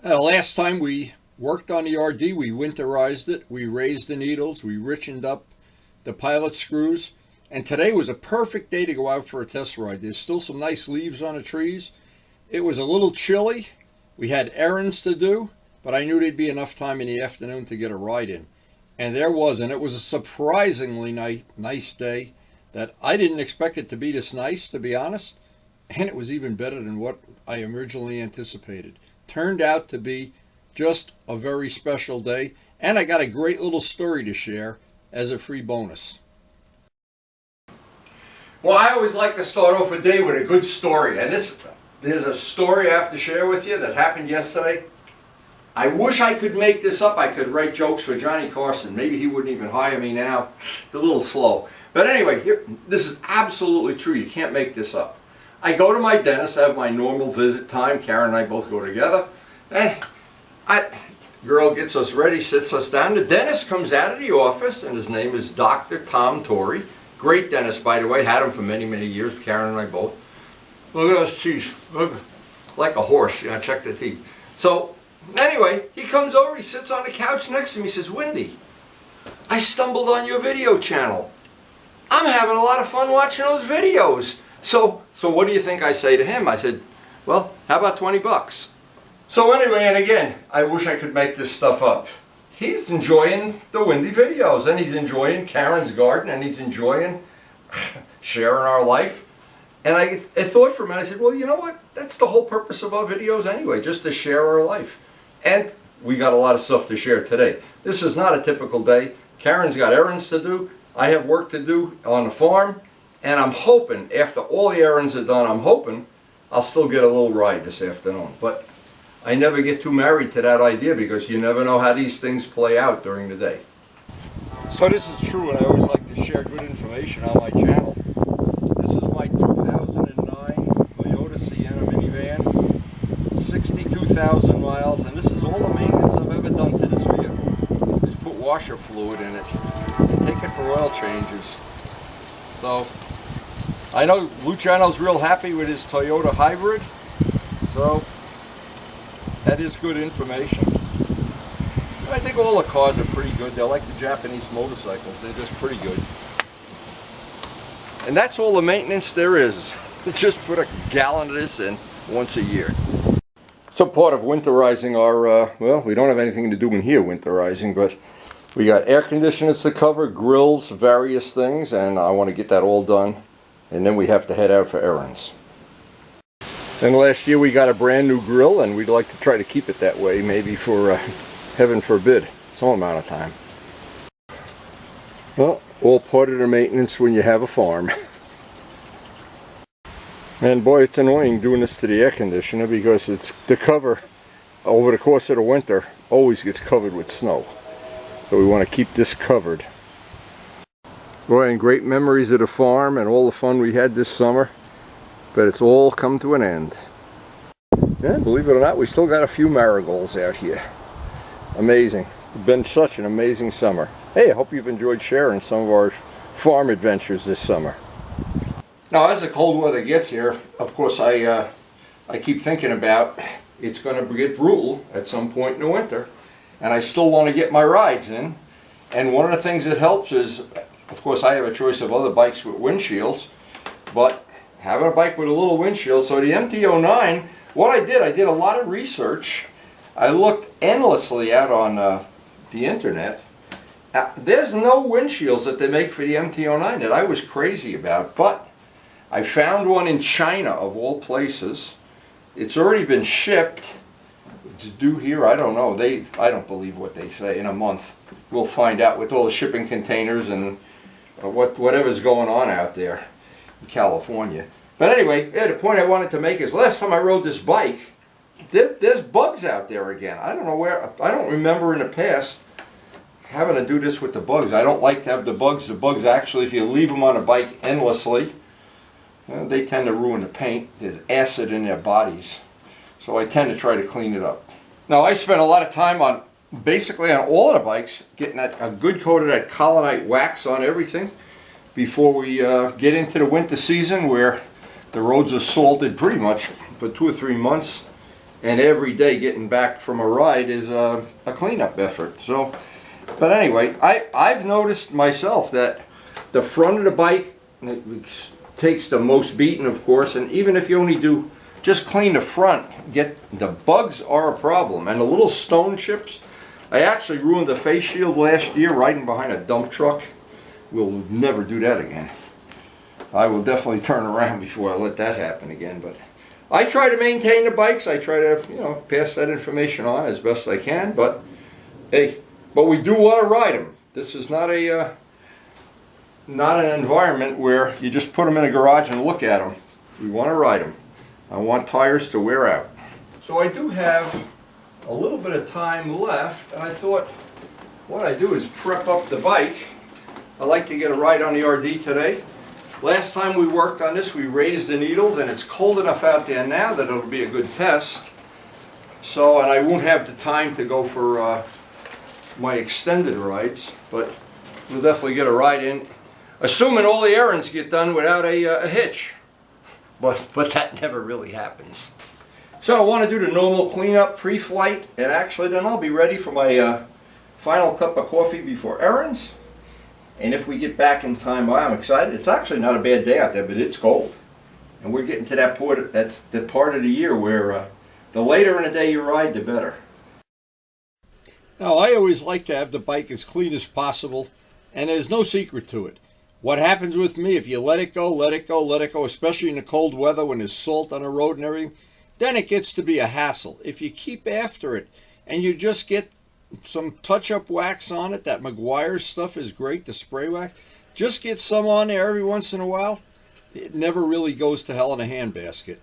Last time we worked on the RD, we winterized it, we raised the needles, we richened up the pilot screws, and today was a perfect day to go out for a test ride. There's still some nice leaves on the trees. It was a little chilly. We had errands to do, but I knew there'd be enough time in the afternoon to get a ride in. And there was, and it was a surprisingly nice day that I didn't expect it to be this nice, to be honest. And it was even better than what I originally anticipated. Turned out to be just a very special day, and I got a great little story to share as a free bonus. Well, I always like to start off a day with a good story, and there's a story I have to share with you that happened yesterday. I wish I could make this up. I could write jokes for Johnny Carson. Maybe he wouldn't even hire me now. It's a little slow. But anyway, this is absolutely true. You can't make this up. I go to my dentist. I have my normal visit time. KARYN and I both go together. And girl gets us ready, sits us down. The dentist comes out of the office, and his name is Dr. Tom Torrey. Great dentist, by the way. Had him for many, many years. KARYN and I both. Look at those teeth. Look, like a horse. You know, check the teeth. So anyway, he comes over. He sits on the couch next to me. He says, "Wendy, I stumbled on your video channel. I'm having a lot of fun watching those videos. So what do you think I say to him?" I said, "Well, how about 20 bucks?" So anyway, and again, I wish I could make this stuff up. He's enjoying the Wendy videos, and he's enjoying KARYN's garden, and he's enjoying sharing our life. And I thought for a minute, I said, well, you know what? That's the whole purpose of our videos anyway, just to share our life. And we got a lot of stuff to share today. This is not a typical day. KARYN's got errands to do. I have work to do on the farm. And I'm hoping, after all the errands are done, I'm hoping I'll still get a little ride this afternoon. But I never get too married to that idea, because you never know how these things play out during the day. So this is true, and I always like to share good information on my channel. This is my 2009 Toyota Sienna minivan, 62,000 miles, and this is all the maintenance I've ever done to this vehicle. Just put washer fluid in it and take it for oil changes. So I know Luciano's real happy with his Toyota hybrid, so that is good information. I think all the cars are pretty good. They're like the Japanese motorcycles. They're just pretty good. And that's all the maintenance there is. Just put a gallon of this in once a year. So part of winterizing our, well, we don't have anything to do in here winterizing, but we got air conditioners to cover, grills, various things, and I want to get that all done. And then we have to head out for errands. And last year we got a brand new grill, and we'd like to try to keep it that way, maybe for, heaven forbid, some amount of time. Well, all part of the maintenance when you have a farm. And boy, it's annoying doing this to the air conditioner, because it's the cover over the course of the winter always gets covered with snow. So we want to keep this covered. Boy, and great memories of the farm and all the fun we had this summer, but it's all come to an end. And believe it or not, we still got a few marigolds out here. Amazing. It's been such an amazing summer. Hey, I hope you've enjoyed sharing some of our farm adventures this summer. Now, as the cold weather gets here, of course, I keep thinking about it's going to get brutal at some point in the winter, and I still want to get my rides in. And one of the things that helps is, of course, I have a choice of other bikes with windshields, but having a bike with a little windshield. So the MT-09, what I did a lot of research. I looked endlessly out on the internet. There's no windshields that they make for the MT-09 that I was crazy about, but I found one in China, of all places. It's already been shipped. It's due here, I don't know. I don't believe what they say. In a month we'll find out, with all the shipping containers and whatever's going on out there in California. But anyway, yeah, the point I wanted to make is, last time I rode this bike, there's bugs out there again. I don't know where. I don't remember in the past having to do this with the bugs. I don't like to have the bugs. The bugs actually, if you leave them on a bike endlessly, they tend to ruin the paint. There's acid in their bodies. So I tend to try to clean it up. Now, I spent a lot of time on, basically on all of the bikes, getting a good coat of that Colonite wax on everything before we get into the winter season, where the roads are salted pretty much for 2 or 3 months. and every day getting back from a ride is a cleanup effort. So, but anyway, I've noticed myself that the front of the bike takes the most beating, of course, and even if you only do just clean the front, the bugs are a problem, and the little stone chips. I actually ruined the face shield last year riding behind a dump truck. We'll never do that again. I will definitely turn around before I let that happen again. But I try to maintain the bikes. I try to, you know, pass that information on as best I can. But hey, but we do want to ride them. This is not a not an environment where you just put them in a garage and look at them. We want to ride them. I want tires to wear out. So I do have a little bit of time left, and I thought what I do is prep up the bike. I like to get a ride on the RD today. Last time we worked on this, we raised the needles, and it's cold enough out there now that it'll be a good test. So, and I won't have the time to go for my extended rides, but we'll definitely get a ride in, assuming all the errands get done without a hitch. But that never really happens. So I want to do the normal cleanup pre-flight, and actually then I'll be ready for my final cup of coffee before errands. And if we get back in time, well, I'm excited. It's actually not a bad day out there, but it's cold. And we're getting to that point, that's the part of the year where the later in the day you ride, the better. Now, I always like to have the bike as clean as possible, and there's no secret to it. What happens with me, if you let it go, let it go, let it go, especially in the cold weather when there's salt on the road and everything, then it gets to be a hassle. If you keep after it and you just get some touch-up wax on it, that McGuire stuff is great, the spray wax, just get some on there every once in a while, it never really goes to hell in a handbasket.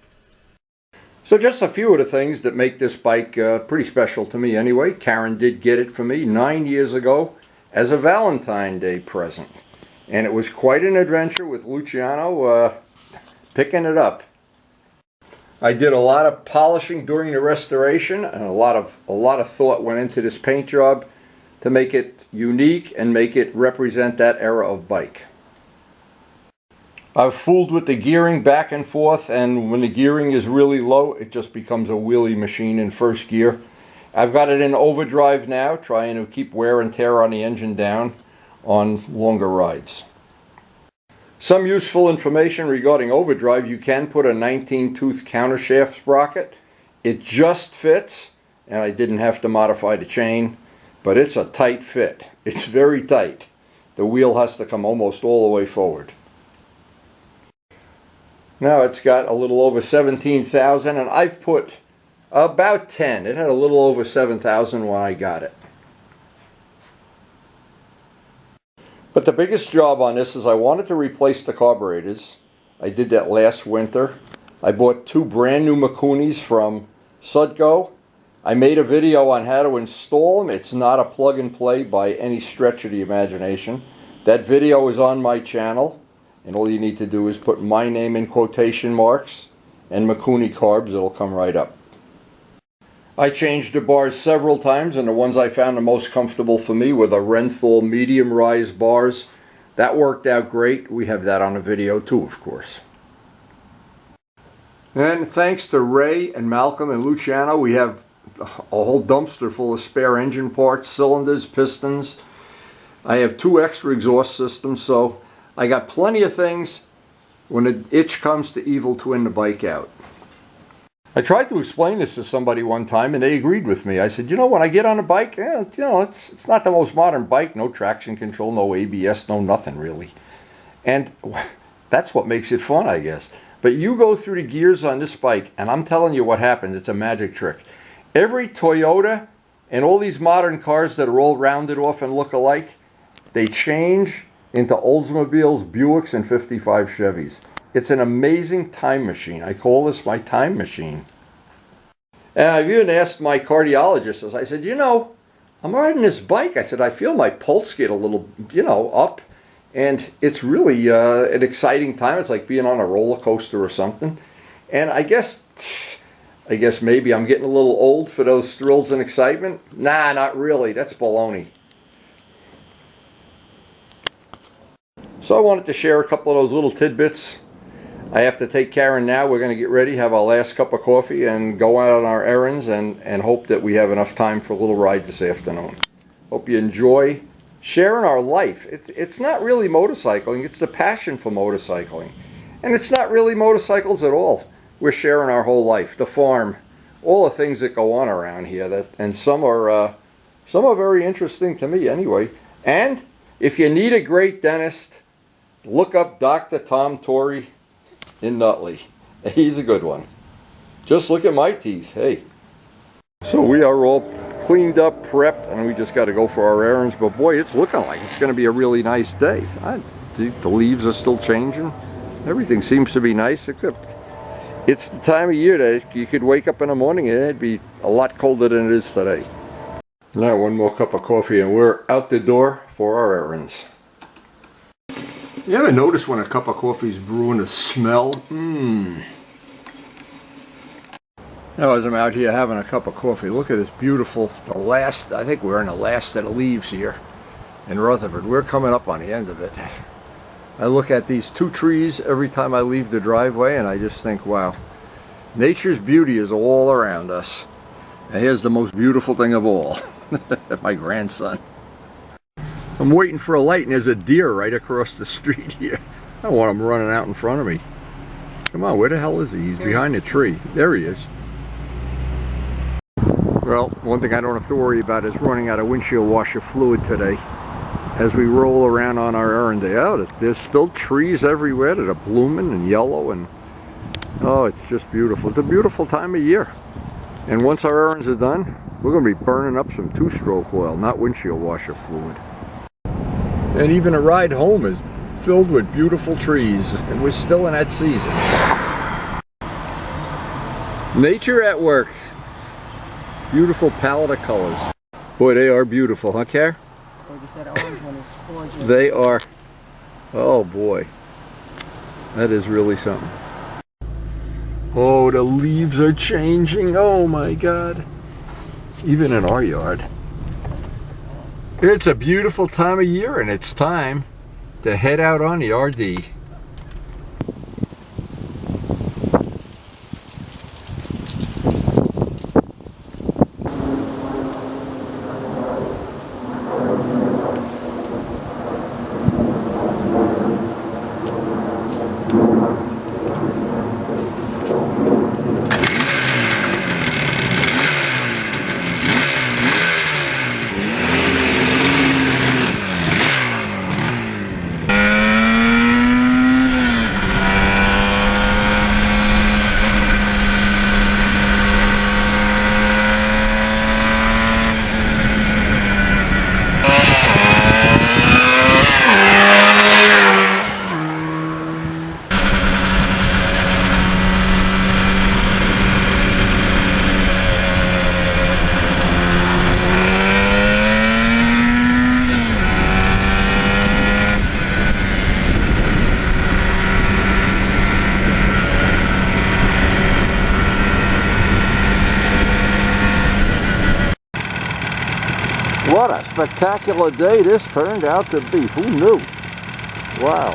So just a few of the things that make this bike pretty special to me anyway. KARYN did get it for me 9 years ago as a Valentine's Day present. And it was quite an adventure with Luciano picking it up. I did a lot of polishing during the restoration, and a lot of thought went into this paint job to make it unique and make it represent that era of bike. I've fooled with the gearing back and forth, and when the gearing is really low, it just becomes a wheelie machine in first gear. I've got it in overdrive now, trying to keep wear and tear on the engine down on longer rides. Some useful information regarding overdrive: you can put a 19-tooth countershaft sprocket. It just fits, and I didn't have to modify the chain, but it's a tight fit. It's very tight. The wheel has to come almost all the way forward. Now it's got a little over 17,000, and I've put about 10. It had a little over 7,000 when I got it. But the biggest job on this is I wanted to replace the carburetors. I did that last winter. I bought 2 brand new Makunis from Sudco. I made a video on how to install them. It's not a plug and play by any stretch of the imagination. That video is on my channel, and all you need to do is put my name in quotation marks and Makuni carbs. It'll come right up. I changed the bars several times, and the ones I found the most comfortable for me were the Rd400 medium rise bars. That worked out great. We have that on a video too, of course. And thanks to Ray and Malcolm and Luciano, we have a whole dumpster full of spare engine parts, cylinders, pistons. I have 2 extra exhaust systems, so I got plenty of things when the itch comes to evil twin the bike out. I tried to explain this to somebody one time, and they agreed with me. I said, you know, when I get on a bike, it's not the most modern bike. No traction control, no ABS, no nothing really. And that's what makes it fun, I guess. But you go through the gears on this bike, and I'm telling you what happens. It's a magic trick. Every Toyota and all these modern cars that are all rounded off and look alike, they change into Oldsmobiles, Buicks, and 55 Chevys. It's an amazing time machine. I call this my time machine. And I've even asked my cardiologist, I said, you know, I'm riding this bike. I said, I feel my pulse get a little, up. And it's really an exciting time. It's like being on a roller coaster or something. And I guess maybe I'm getting a little old for those thrills and excitement. Nah, not really. That's baloney. So I wanted to share a couple of those little tidbits. I have to take KARYN now. We're going to get ready, have our last cup of coffee, and go out on our errands, and hope that we have enough time for a little ride this afternoon. Hope you enjoy sharing our life. It's not really motorcycling, it's the passion for motorcycling. And it's not really motorcycles at all. We're sharing our whole life, the farm, all the things that go on around here, and some are very interesting to me anyway. And if you need a great dentist, look up Dr. Tom Torrey in Nutley. He's a good one. Just look at my teeth, hey. So we are all cleaned up, prepped, and we just got to go for our errands. But boy, it's looking like it's going to be a really nice day. The leaves are still changing. Everything seems to be nice, except it's the time of year that you could wake up in the morning and it'd be a lot colder than it is today. Now one more cup of coffee and we're out the door for our errands. You ever notice when a cup of coffee is brewing, the smell? Now as I'm out here having a cup of coffee, look at this beautiful, I think we're in the last of the leaves here in Rutherford. We're coming up on the end of it. I look at these two trees every time I leave the driveway and I just think, wow, nature's beauty is all around us. And here's the most beautiful thing of all, my grandson. I'm waiting for a light and there's a deer right across the street here. I don't want him running out in front of me. Come on, where the hell is he? He's behind the tree. There he is. Well, one thing I don't have to worry about is running out of windshield washer fluid today as we roll around on our errand day. Oh, there's still trees everywhere that are blooming and yellow, and oh, it's just beautiful. It's a beautiful time of year. And once our errands are done, we're going to be burning up some two-stroke oil, not windshield washer fluid. And even a ride home is filled with beautiful trees, and we're still in that season. Nature at work. Beautiful palette of colors. Boy, they are beautiful, huh, Kar? Gorgeous. That orange one is gorgeous. They are. Oh boy, that is really something. Oh, the leaves are changing. Oh my God. Even in our yard. It's a beautiful time of year, and it's time to head out on the RD. What a spectacular day this turned out to be. Who knew? Wow.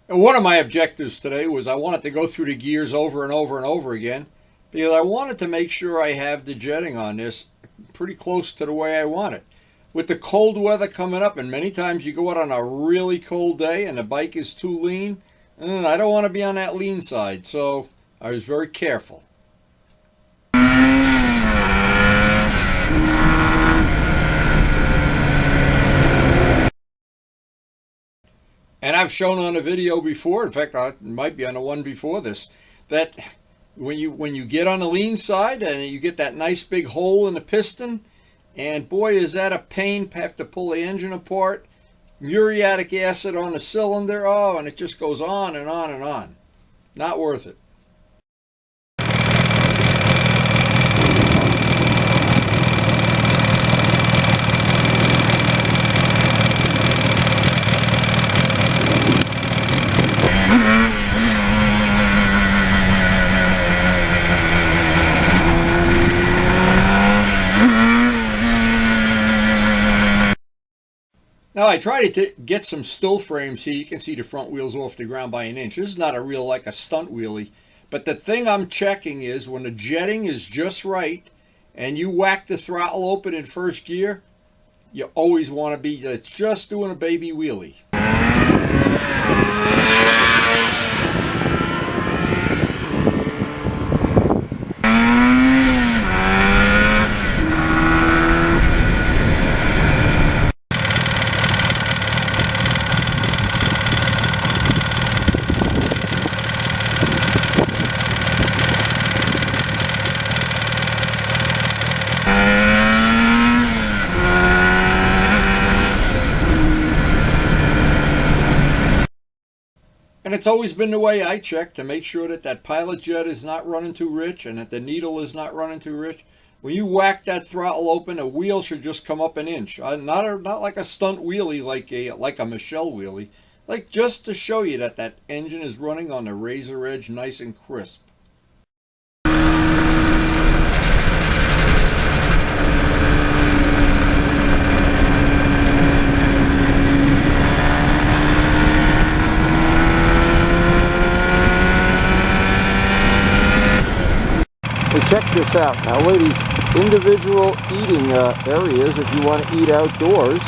One of my objectives today was I wanted to go through the gears over and over and over again, because I wanted to make sure I have the jetting on this pretty close to the way I want it. With the cold weather coming up, and many times you go out on a really cold day and the bike is too lean, and I don't want to be on that lean side, so I was very careful. And I've shown on a video before, in fact I might be on the one before this, that when you get on the lean side and you get that nice big hole in the piston, and boy is that a pain, have to pull the engine apart, muriatic acid on the cylinder, oh, and it just goes on and on and on. Not worth it. Now I try to get some still frames here. You can see the front wheels off the ground by an inch. This is not a real, like a stunt wheelie. But the thing I'm checking is when the jetting is just right and you whack the throttle open in first gear, you always want to be just doing a baby wheelie. And it's always been the way I check to make sure that that pilot jet is not running too rich and that the needle is not running too rich. When you whack that throttle open, a wheel should just come up an inch. Not like a stunt wheelie, like a Michelle wheelie. Like just to show you that that engine is running on the razor edge nice and crisp. Hey, check this out. Now, ladies, individual eating areas, if you want to eat outdoors,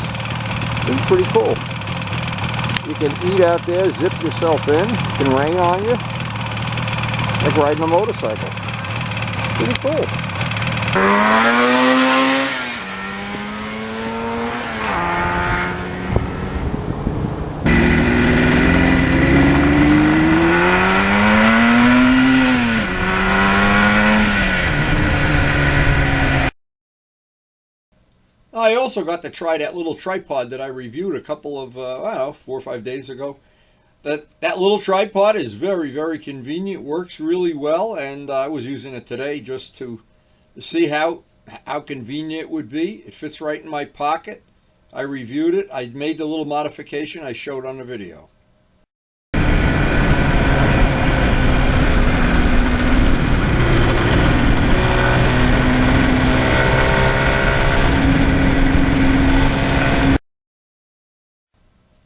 is pretty cool. You can eat out there, zip yourself in, it can rain on you, like riding a motorcycle. Pretty cool. I also got to try that little tripod that I reviewed a couple of, I don't know, 4 or 5 days ago. That little tripod is very, very convenient, works really well, and I was using it today just to see how convenient it would be. It fits right in my pocket. I reviewed it. I made the little modification I showed on the video.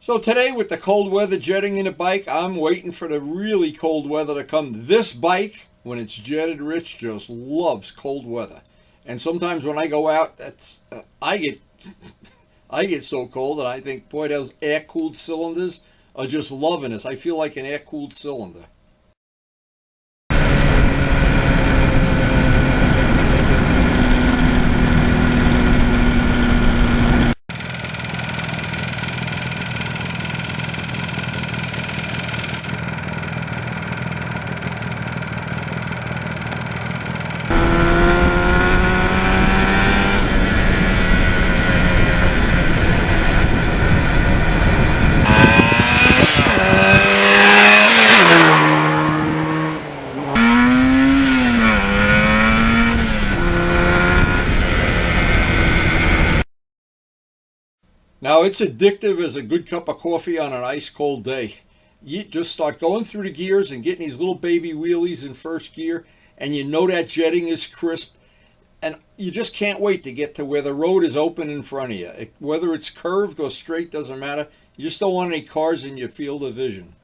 So today with the cold weather jetting in a bike, I'm waiting for the really cold weather to come. This bike, when it's jetted rich, just loves cold weather. And sometimes when I go out, I get so cold that I think, boy, those air-cooled cylinders are just loving this. I feel like an air-cooled cylinder. Now, it's addictive as a good cup of coffee on an ice cold day. You just start going through the gears and getting these little baby wheelies in first gear, and you know that jetting is crisp, and you just can't wait to get to where the road is open in front of you. Whether it's curved or straight, doesn't matter. You just don't want any cars in your field of vision.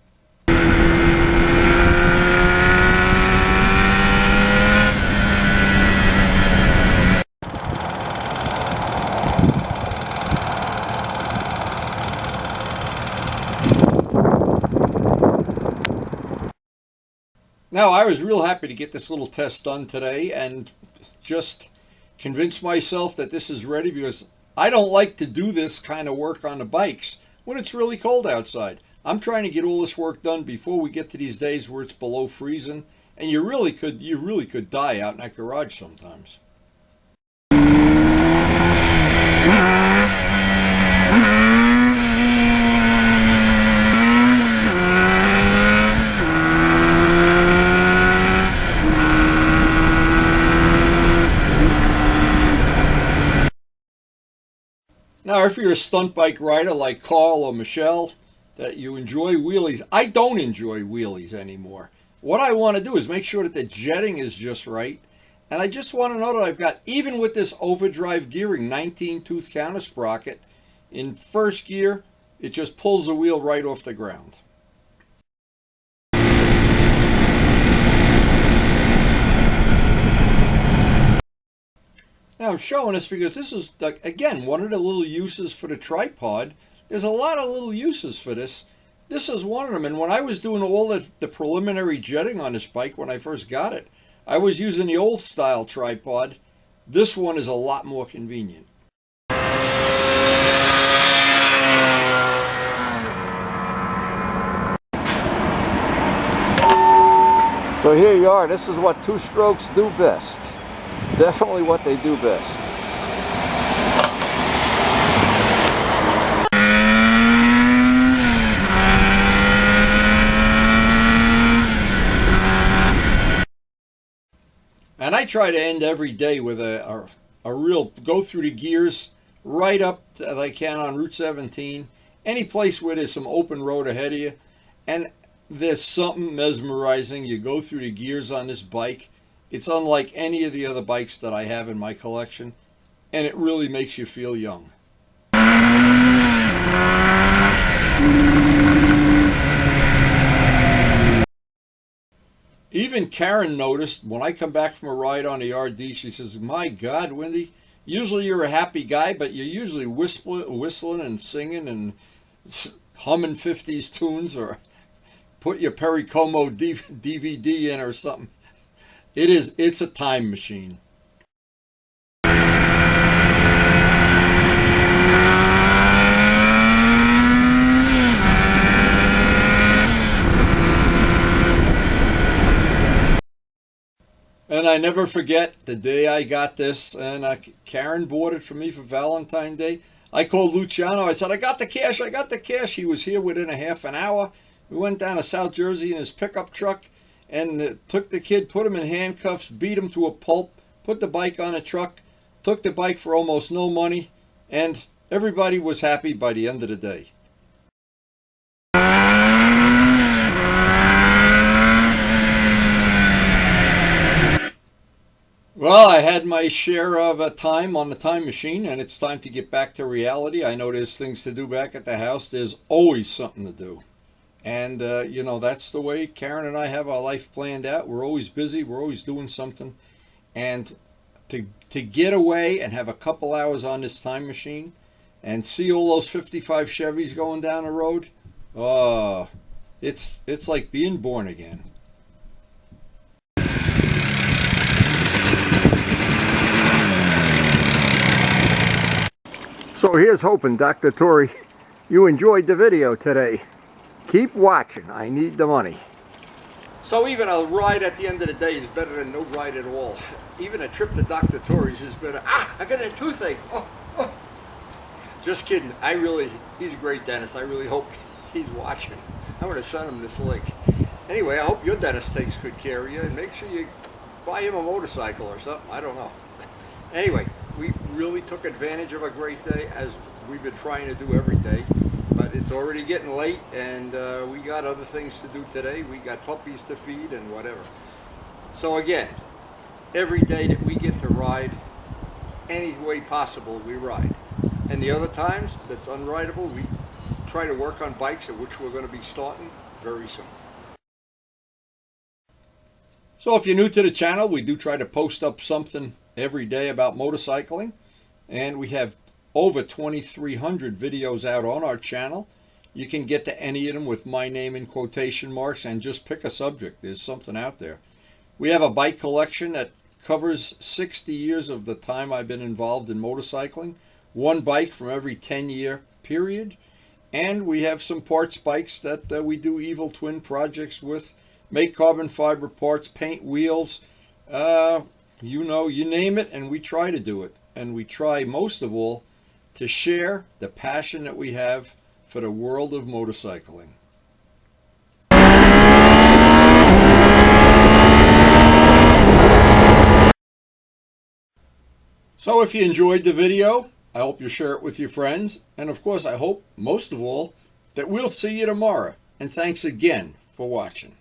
Now, I was real happy to get this little test done today and just convince myself that this is ready, because I don't like to do this kind of work on the bikes when it's really cold outside. I'm trying to get all this work done before we get to these days where it's below freezing, and you really could die out in that garage sometimes. Now, if you're a stunt bike rider like Carl or Michelle, that you enjoy wheelies, I don't enjoy wheelies anymore. What I want to do is make sure that the jetting is just right, and I just want to know that I've got, even with this overdrive gearing 19-tooth counter sprocket, In first gear, it just pulls the wheel right off the ground. Now I'm showing this because this is, again, one of the little uses for the tripod. There's a lot of little uses for this. This is one of them. And when I was doing all the preliminary jetting on this bike when I first got it, I was using the old style tripod. This one is a lot more convenient. So here you are. This is what two strokes do best. Definitely what they do best. And I try to end every day with a real go through the gears right up as I can on Route 17. Any place where there's some open road ahead of you. And there's something mesmerizing. You go through the gears on this bike. It's unlike any of the other bikes that I have in my collection. And it really makes you feel young. Even KARYN noticed when I come back from a ride on the RD, she says, "My God, Wendy, usually you're a happy guy, but you're usually whistling and singing and humming 50s tunes, or put your Perry Como DVD in or something." It's a time machine. And I never forget the day I got this, and KARYN bought it for me for Valentine's Day. I called Luciano. I said, I got the cash. He was here within a half an hour. We went down to South Jersey in his pickup truck and took the kid, put him in handcuffs, beat him to a pulp, put the bike on a truck, took the bike for almost no money, and everybody was happy by the end of the day. Well, I had my share of time on the time machine, and it's time to get back to reality. I know there's things to do back at the house. There's always something to do. And, you know, that's the way KARYN and I have our life planned out. We're always busy. We're always doing something. And to get away and have a couple hours on this time machine and see all those 55 Chevys going down the road, it's like being born again. So here's hoping, Dr. Torrey, you enjoyed the video today. Keep watching. I need the money. So even a ride at the end of the day is better than no ride at all. Even a trip to Dr. Torrey's is better. I got a toothache. Oh. Just kidding. He's a great dentist. I really hope he's watching. I'm going to send him this link. Anyway, I hope your dentist takes good care of you, and make sure you buy him a motorcycle or something. I don't know. Anyway, we really took advantage of a great day, as we've been trying to do every day. But it's already getting late, and we got other things to do today. We got puppies to feed and whatever. So again, every day that we get to ride, any way possible, we ride. And the other times that's unrideable, we try to work on bikes, at which we're going to be starting very soon. So if you're new to the channel, we do try to post up something every day about motorcycling, and we have over 2,300 videos out on our channel. You can get to any of them with my name in quotation marks and just pick a subject. There's something out there. We have a bike collection that covers 60 years of the time I've been involved in motorcycling. One bike from every 10-year period. And we have some parts bikes that we do evil twin projects with. Make carbon fiber parts, paint wheels, you know, you name it, and we try to do it. And we try, most of all, to share the passion that we have for the world of motorcycling. So if you enjoyed the video, I hope you share it with your friends. And of course, I hope, most of all, that we'll see you tomorrow. And thanks again for watching.